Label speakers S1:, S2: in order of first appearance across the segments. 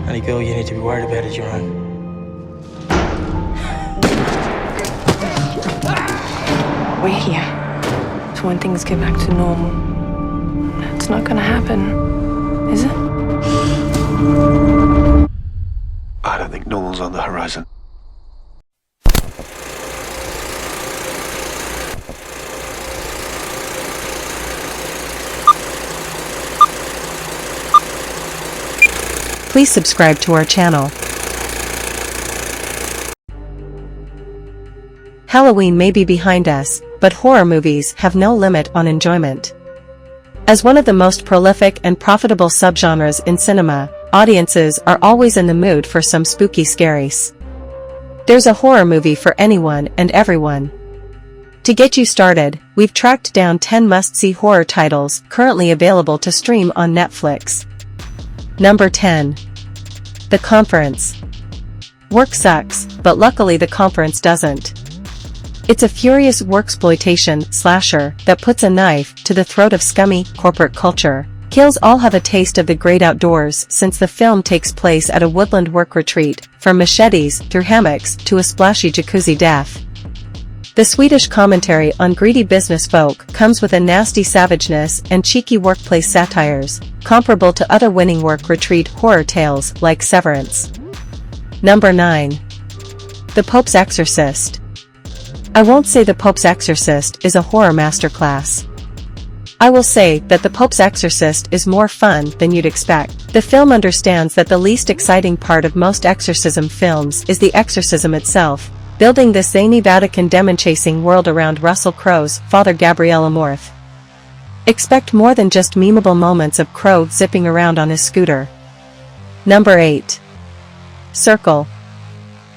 S1: Only girl you need to be worried about is your own.
S2: We're here. So when things get back to normal, that's not gonna happen, is it?
S3: I don't think normal's on the horizon.
S4: Please subscribe to our channel. Halloween may be behind us, but horror movies have no limit on enjoyment. As one of the most prolific and profitable subgenres in cinema, audiences are always in the mood for some spooky scaries. There's a horror movie for anyone and everyone. To get you started, we've tracked down 10 must-see horror titles currently available to stream on Netflix. Number 10. The Conference. Work sucks, but luckily The Conference doesn't. It's a furious worksploitation slasher that puts a knife to the throat of scummy corporate culture. Kills all have a taste of the great outdoors since the film takes place at a woodland work retreat, from machetes through hammocks to a splashy jacuzzi death. The Swedish commentary on greedy business folk comes with a nasty savageness and cheeky workplace satires, comparable to other winning work retreat horror tales like Severance. Number 9. The Pope's Exorcist. I won't say The Pope's Exorcist is a horror masterclass. I will say that The Pope's Exorcist is more fun than you'd expect. The film understands that the least exciting part of most exorcism films is the exorcism itself, building this zany Vatican demon-chasing world around Russell Crowe's Father Gabriel Amorth. Expect more than just memeable moments of Crowe zipping around on his scooter. Number 8. Circle.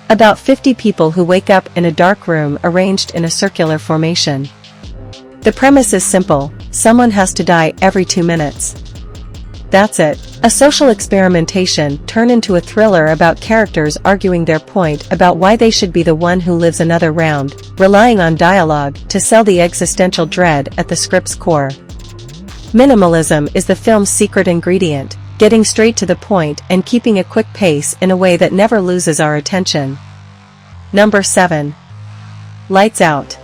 S4: About 50 people who wake up in a dark room arranged in a circular formation. The premise is simple: someone has to die every 2 minutes. That's it. A social experimentation turned into a thriller about characters arguing their point about why they should be the one who lives another round, relying on dialogue to sell the existential dread at the script's core. Minimalism is the film's secret ingredient, getting straight to the point and keeping a quick pace in a way that never loses our attention. Number 7. Lights Out.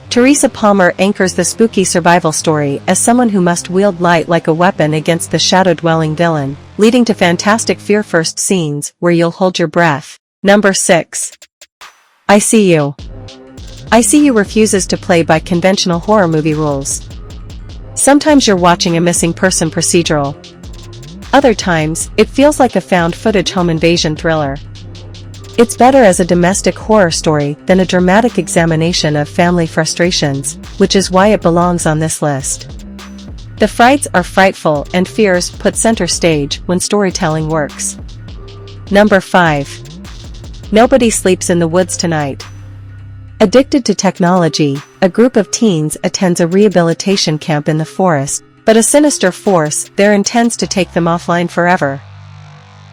S4: Teresa Palmer anchors the spooky survival story as someone who must wield light like a weapon against the shadow-dwelling villain, leading to fantastic fear-first scenes where you'll hold your breath. Number 6. I See You. I See You refuses to play by conventional horror movie rules. Sometimes you're watching a missing person procedural. Other times, it feels like a found-footage home invasion thriller. It's better as a domestic horror story than a dramatic examination of family frustrations, which is why it belongs on this list. The frights are frightful and fears put center stage when storytelling works. Number 5. Nobody Sleeps in the Woods Tonight. Addicted to technology, a group of teens attends a rehabilitation camp in the forest, but a sinister force there intends to take them offline forever.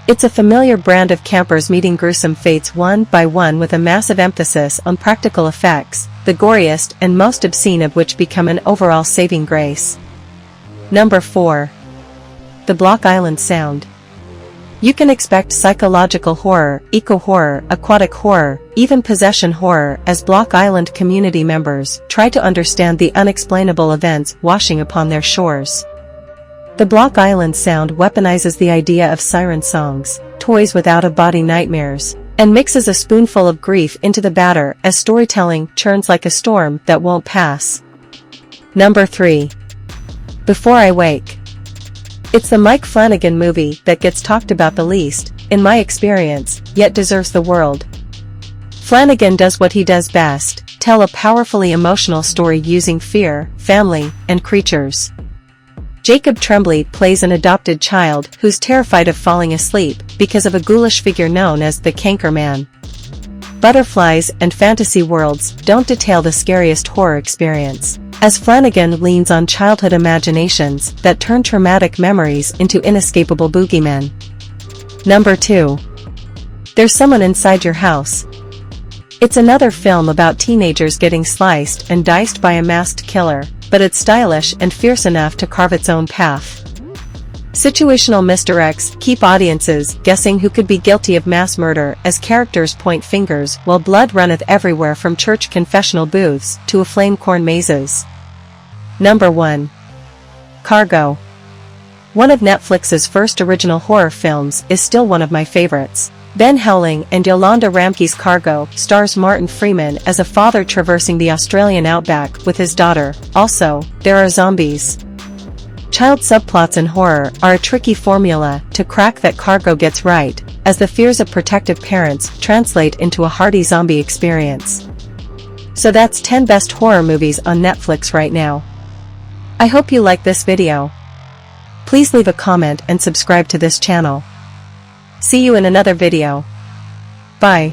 S4: It's a familiar brand of campers meeting gruesome fates one by one with a massive emphasis on practical effects, the goriest and most obscene of which become an overall saving grace. Number 4. The Block Island Sound. You can expect psychological horror, eco-horror, aquatic horror, even possession horror as Block Island community members try to understand the unexplainable events washing upon their shores. The Block Island Sound weaponizes the idea of siren songs, toys with out-of-body nightmares, and mixes a spoonful of grief into the batter as storytelling churns like a storm that won't pass. Number 3. Before I Wake. It's the Mike Flanagan movie that gets talked about the least, in my experience, yet deserves the world. Flanagan does what he does best, tell a powerfully emotional story using fear, family, and creatures. Jacob Tremblay plays an adopted child who's terrified of falling asleep because of a ghoulish figure known as the Canker Man. Butterflies and fantasy worlds don't detail the scariest horror experience, as Flanagan leans on childhood imaginations that turn traumatic memories into inescapable boogeymen. Number 2. There's Someone Inside Your House. It's another film about teenagers getting sliced and diced by a masked killer, but it's stylish and fierce enough to carve its own path. Situational misdirects keep audiences guessing who could be guilty of mass murder as characters point fingers while blood runneth everywhere from church confessional booths to aflame corn mazes. Number 1. Cargo. One of Netflix's first original horror films is still one of my favorites. Ben Howling and Yolanda Ramke's Cargo stars Martin Freeman as a father traversing the Australian outback with his daughter. Also, there are zombies. Child subplots in horror are a tricky formula to crack that Cargo gets right, as the fears of protective parents translate into a hearty zombie experience. So that's 10 best horror movies on Netflix right now. I hope you like this video. Please leave a comment and subscribe to this channel. See you in another video. Bye.